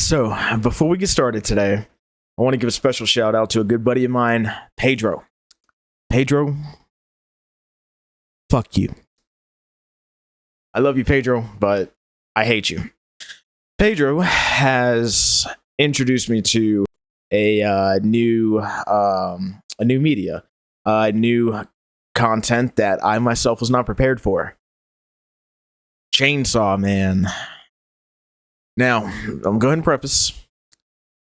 So, before we get started today, I want to give a special shout out to a good buddy of mine, Pedro. Pedro, fuck you. I love you, Pedro, but I hate you. Pedro has introduced me to a new media, new content that I myself was not prepared for. Chainsaw Man. Now, I'm going to preface.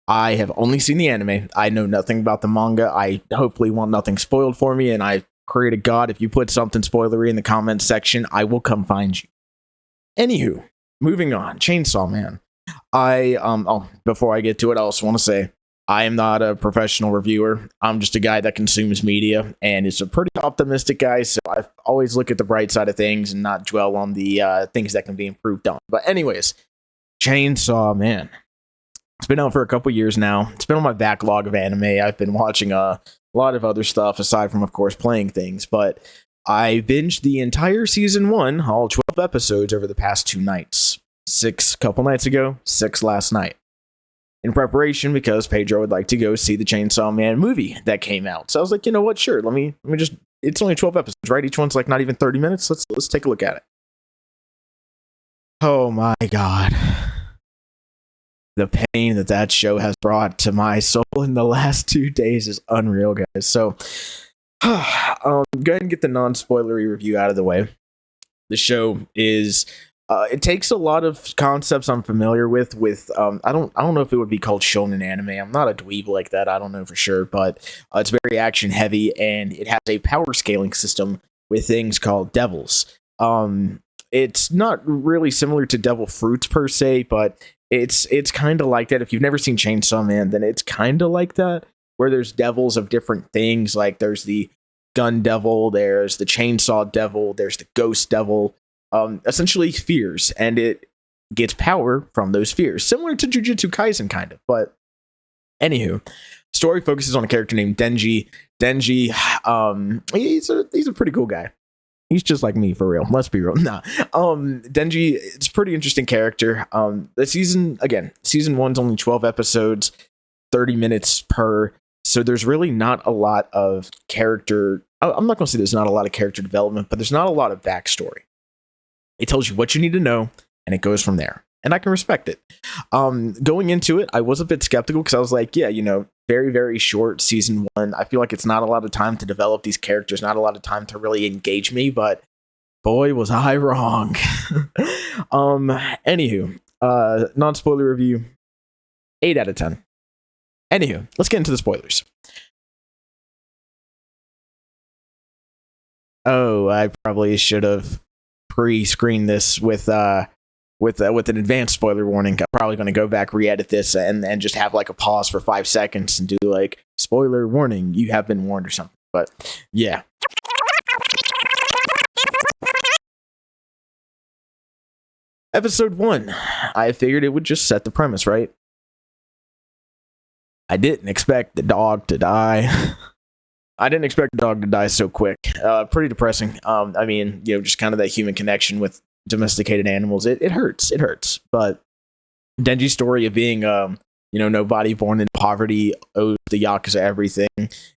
I have only seen the anime. I know nothing about the manga. I hopefully want nothing spoiled for me, and I pray to God if you put something spoilery in the comments section, I will come find you. Anywho, moving on. Chainsaw Man. Before I get to it, I also want to say I am not a professional reviewer. I'm just a guy that consumes media and is a pretty optimistic guy, so I always look at the bright side of things and not dwell on the things that can be improved on. But anyways, Chainsaw Man. It's been out for a couple years now. It's been on my backlog of anime. I've been watching a lot of other stuff aside from, of course, playing things. But I binged the entire season 1, all 12 episodes, over the past 2 nights. 6 a couple nights ago, 6 last night. In preparation, because Pedro would like to go see the Chainsaw Man movie that came out. So I was like, you know what? Sure, let me just. It's only 12 episodes, right? Each one's like not even 30 minutes. Let's take a look at it. Oh my God. The pain that show has brought to my soul in the last 2 days is unreal, guys. So, go ahead and get the non-spoilery review out of the way. The show is, it takes a lot of concepts I'm familiar with. I don't know if it would be called shonen anime. I'm not a dweeb like that. I don't know for sure, but it's very action heavy, and it has a power scaling system with things called devils. It's not really similar to devil fruits per se, but it's kind of like that. If you've never seen Chainsaw Man, then it's kind of like that, where there's devils of different things. Like there's the gun devil, there's the chainsaw devil, there's the ghost devil. Essentially fears, and it gets power from those fears, similar to Jujutsu Kaisen kind of. But anywho, story focuses on a character named Denji. Denji, he's a pretty cool guy. He's just like me, for real. Let's be real. Nah. Denji, it's a pretty interesting character. The season 1's only 12 episodes, 30 minutes per. So there's really not a lot of character. I'm not going to say there's not a lot of character development, but there's not a lot of backstory. It tells you what you need to know, and it goes from there. And I can respect it. Going into it, I was a bit skeptical because I was like, yeah, very, very short season 1. I feel like it's not a lot of time to develop these characters, not a lot of time to really engage me, but boy, was I wrong. Anywho, non-spoiler review, 8 out of 10. Anywho, let's get into the spoilers. Oh, I probably should have pre-screened this with an advanced spoiler warning. I'm probably going to go back, re-edit this, and just have like a pause for 5 seconds and do like spoiler warning, you have been warned or something. But yeah. Episode 1. I figured it would just set the premise, right? I didn't expect the dog to die. I didn't expect the dog to die so quick. Pretty depressing. Just kind of that human connection with domesticated animals. It hurts. It hurts. But Denji's story of being, nobody born in poverty, owes the Yakuza everything.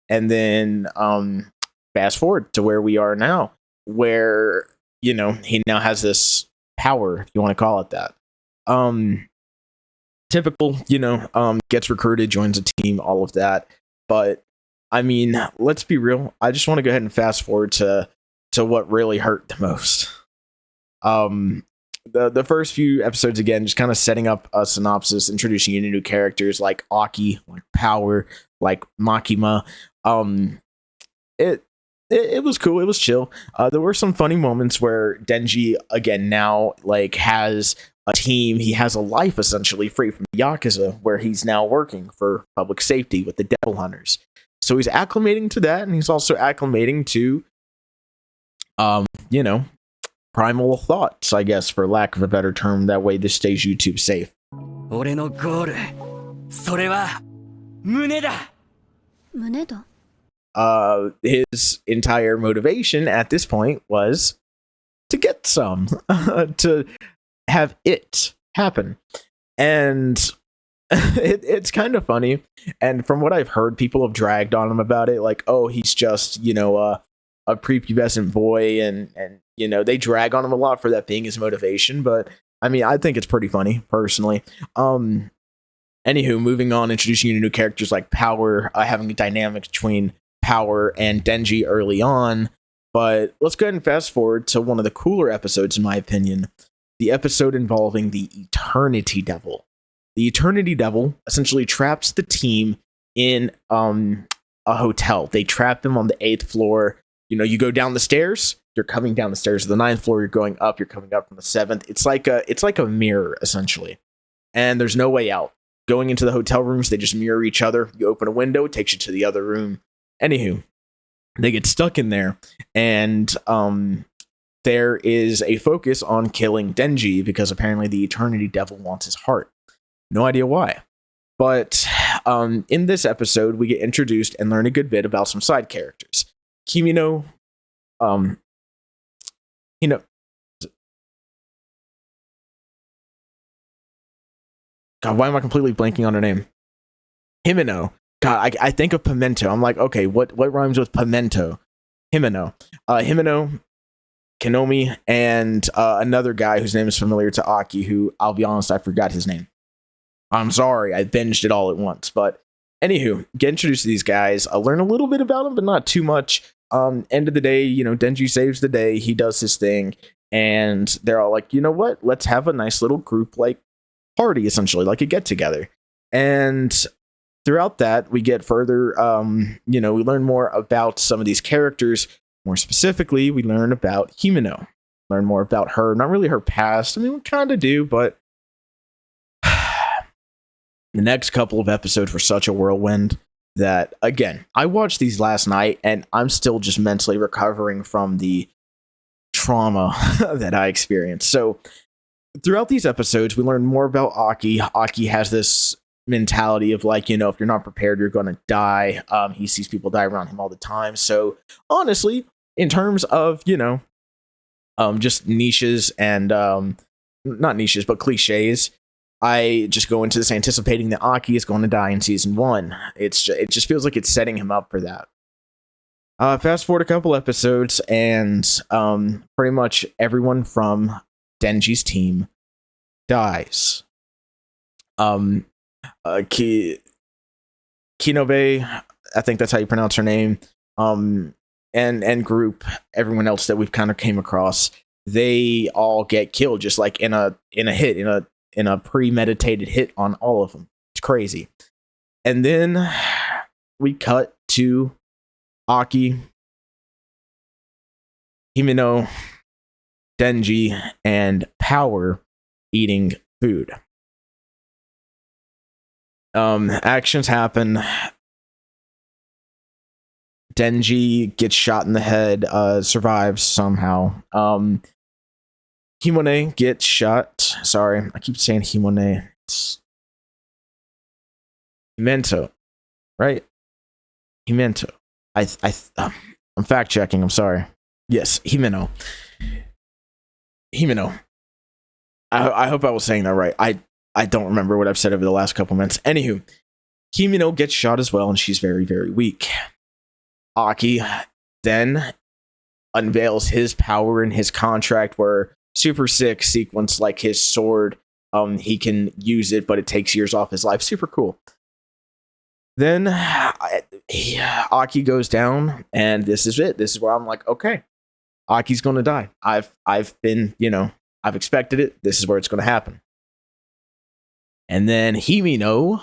And then fast forward to where we are now, where, he now has this power, if you want to call it that. Typical, gets recruited, joins a team, all of that. But let's be real. I just want to go ahead and fast forward to what really hurt the most. The first few episodes, again, just kind of setting up a synopsis, introducing you to new characters like Aki, like Power, like Makima. It was cool. It was chill. There were some funny moments where Denji, again, now like has a team. He has a life essentially free from Yakuza, where he's now working for public safety with the Devil Hunters. So he's acclimating to that, and he's also acclimating to, primal thoughts, I guess, for lack of a better term. That way this stays YouTube safe. 俺のゴール、それは胸だ。胸だ? His entire motivation at this point was to get some, to have it happen. And It's kind of funny, and from what I've heard, people have dragged on him about it, like, oh, he's just a prepubescent boy, and they drag on him a lot for that being his motivation. But I mean, I think it's pretty funny personally. Anywho, moving on, introducing you to new characters like Power, having a dynamic between Power and Denji early on. But let's go ahead and fast forward to one of the cooler episodes, in my opinion, the episode involving the Eternity Devil. The Eternity Devil essentially traps the team in a hotel. They trap them on the 8th floor. You go down the stairs, you're coming down the stairs to the 9th floor, you're going up, you're coming up from the 7th. It's like a mirror, essentially. And there's no way out. Going into the hotel rooms, they just mirror each other. You open a window, it takes you to the other room. Anywho, they get stuck in there, and there is a focus on killing Denji because apparently the Eternity Devil wants his heart. No idea why. But in this episode, we get introduced and learn a good bit about some side characters. Kimino, God, why am I completely blanking on her name? Himeno. God, I think of pimento. I'm like, okay, what rhymes with pimento? Himeno. Himeno, Kenomi, and another guy whose name is familiar to Aki, who, I'll be honest, I forgot his name. I'm sorry, I binged it all at once. But anywho, get introduced to these guys. I'll learn a little bit about them, but not too much. End of the day, Denji saves the day. He does his thing. And they're all like, you know what? Let's have a nice little group, like, party, essentially, like a get-together. And throughout that, we get further, we learn more about some of these characters. More specifically, we learn about Himeno. Learn more about her. Not really her past. I mean, we kind of do, but the next couple of episodes were such a whirlwind that, again, I watched these last night, and I'm still just mentally recovering from the trauma that I experienced. So throughout these episodes, we learn more about Aki. Aki has this mentality of like, if you're not prepared, you're going to die. He sees people die around him all the time. So honestly, in terms of, just niches and not niches, but cliches, I just go into this anticipating that Aki is going to die in season 1. It just feels like it's setting him up for that. Fast forward a couple episodes, and pretty much everyone from Denji's team dies. Kinobe, I think that's how you pronounce her name, and group, everyone else that we've kind of came across, they all get killed, just like in a premeditated hit on all of them. It's crazy. And then we cut to Aki, Himeno, Denji, and Power eating food. Actions happen. Denji gets shot in the head, survives somehow. Himone gets shot. Sorry, I keep saying Himone. It's Himento, right? Himento. I'm fact checking. I'm sorry. Yes, Himeno. Himeno. I hope I was saying that right. I don't remember what I've said over the last couple minutes. Anywho, Himeno gets shot as well, and she's very, very weak. Aki then unveils his power in his contract, where super sick sequence, like his sword, he can use it, but it takes years off his life. Super cool. Then Aki goes down, and this is it. This is where I'm like, okay, Aki's gonna die. I've been, I've expected it. This is where it's gonna happen. And then Himeno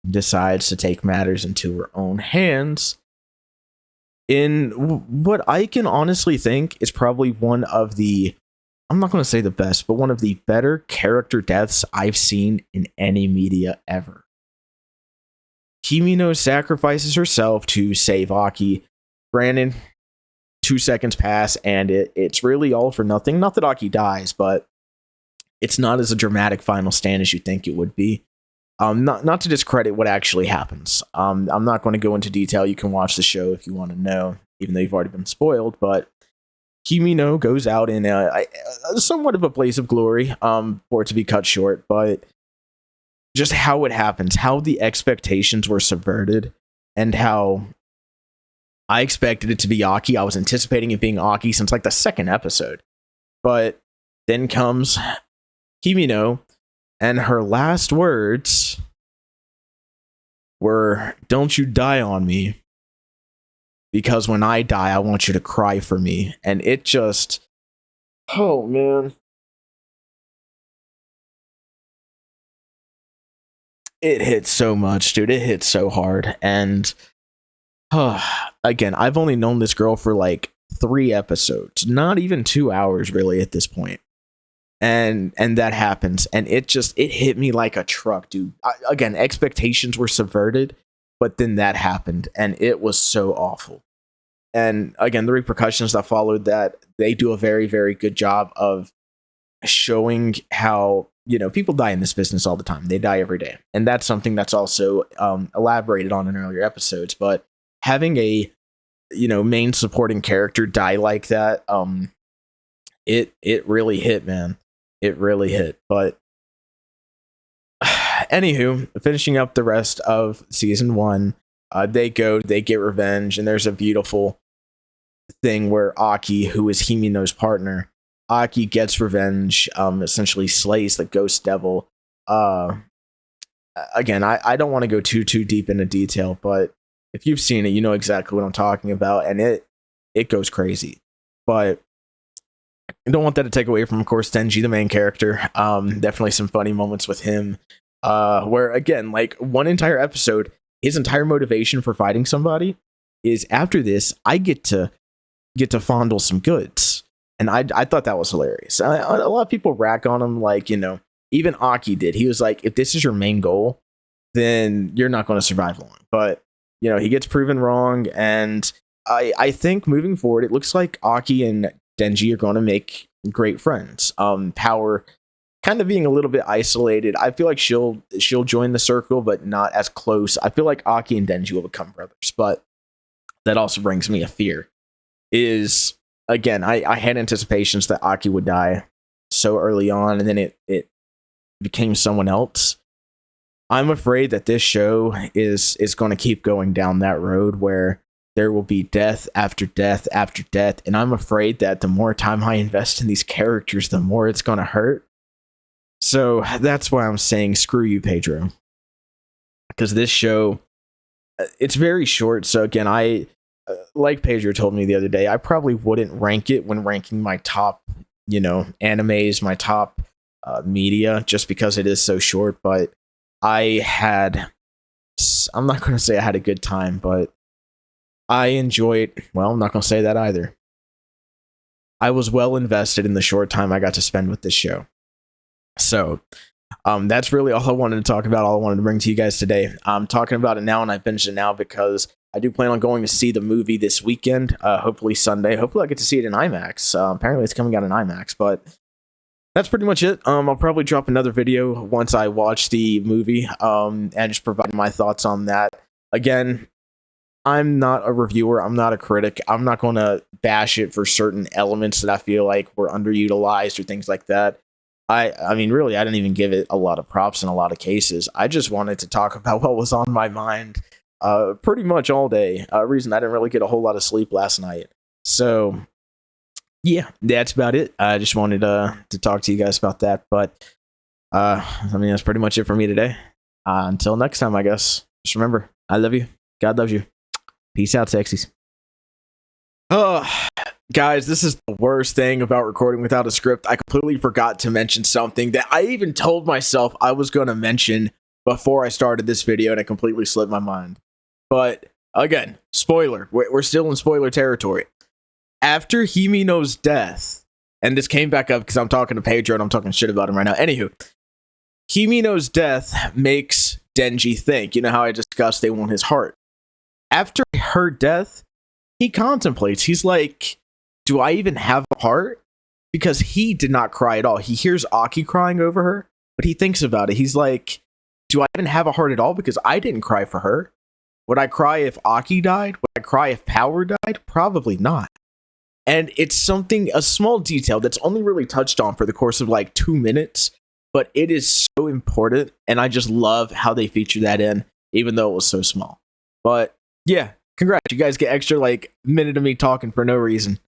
decides to take matters into her own hands in what I can honestly think is probably one of the, I'm not going to say the best, but one of the better character deaths I've seen in any media ever. Himeno sacrifices herself to save Aki. Granted, 2 seconds pass, and it's really all for nothing. Not that Aki dies, but it's not as a dramatic final stand as you think it would be. Not to discredit what actually happens. I'm not going to go into detail. You can watch the show if you want to know, even though you've already been spoiled. But Himeno goes out in a somewhat of a blaze of glory, for it to be cut short. But just how it happens, how the expectations were subverted, and how I expected it to be Aki. I was anticipating it being Aki since like the second episode. But then comes Himino, and her last words were, "Don't you die on me, because when I die, I want you to cry for me." And it just, oh man. It hit so much, dude. It hit so hard. And again, I've only known this girl for like 3 episodes, not even 2 hours really at this point. And that happens, and it hit me like a truck, dude. Again, expectations were subverted, but then that happened, and it was so awful. And again, the repercussions that followed that, they do a very, very good job of showing how, you know, people die in this business all the time. They die every day, and that's something that's also elaborated on in earlier episodes. But having a, you know, main supporting character die like that, it really hit, man. It really hit. But anywho, finishing up the rest of season 1, they get revenge, and there's a beautiful thing where Aki, who is Himino's partner, Aki gets revenge, essentially slays the ghost devil. Again, I don't want to go too deep into detail, but if you've seen it, you know exactly what I'm talking about, and it goes crazy. But I don't want that to take away from, of course, Denji, the main character. Definitely some funny moments with him, where again, like one entire episode, his entire motivation for fighting somebody is, after this, I get to fondle some goods, and I thought that was hilarious. A lot of people rack on him, like, you know, even Aki did. He was like, if this is your main goal, then you're not going to survive long. But you know, he gets proven wrong, and I think moving forward, it looks like Aki and Denji are going to make great friends. Power kind of being a little bit isolated. I feel like she'll join the circle, but not as close. I feel like Aki and Denji will become brothers, but that also brings me a fear. Is, again, I had anticipations that Aki would die so early on, and then it became someone else. I'm afraid that this show is going to keep going down that road where there will be death after death after death, and I'm afraid that the more time I invest in these characters, the more it's going to hurt. So that's why I'm saying screw you, Pedro. Because this show, it's very short. So again, like Pedro told me the other day, I probably wouldn't rank it when ranking my top, you know, animes, my top media, just because it is so short. But I'm not going to say I had a good time, but I enjoyed, well, I'm not going to say that either. I was well invested in the short time I got to spend with this show. So that's really all I wanted to talk about, all I wanted to bring to you guys today. I'm talking about it now, and I binged it now because I do plan on going to see the movie this weekend, hopefully Sunday. Hopefully I get to see it in IMAX. Apparently it's coming out in IMAX, but that's pretty much it. I'll probably drop another video once I watch the movie, and just provide my thoughts on that. Again, I'm not a reviewer. I'm not a critic. I'm not going to bash it for certain elements that I feel like were underutilized or things like that. I mean, really, I didn't even give it a lot of props in a lot of cases. I just wanted to talk about what was on my mind pretty much all day. Reason I didn't really get a whole lot of sleep last night. So yeah, that's about it. I just wanted to talk to you guys about that. But I mean, that's pretty much it for me today. Until next time, I guess. Just remember, I love you. God loves you. Peace out, sexies. Oh, guys, this is the worst thing about recording without a script. I completely forgot to mention something that I even told myself I was going to mention before I started this video, and it completely slipped my mind. But again, spoiler. We're still in spoiler territory. After Himino's death, and this came back up because I'm talking to Pedro and I'm talking shit about him right now. Anywho, Himino's death makes Denji think. You know how I discussed they want his heart. After her death, he contemplates. He's like, do I even have a heart? Because he did not cry at all. He hears Aki crying over her, but he thinks about it. He's like, do I even have a heart at all? Because I didn't cry for her. Would I cry if Aki died? Would I cry if Power died? Probably not. And it's a small detail that's only really touched on for the course of like 2 minutes, but it is so important, and I just love how they feature that in, even though it was so small. But yeah, congrats, you guys get extra like minute of me talking for no reason.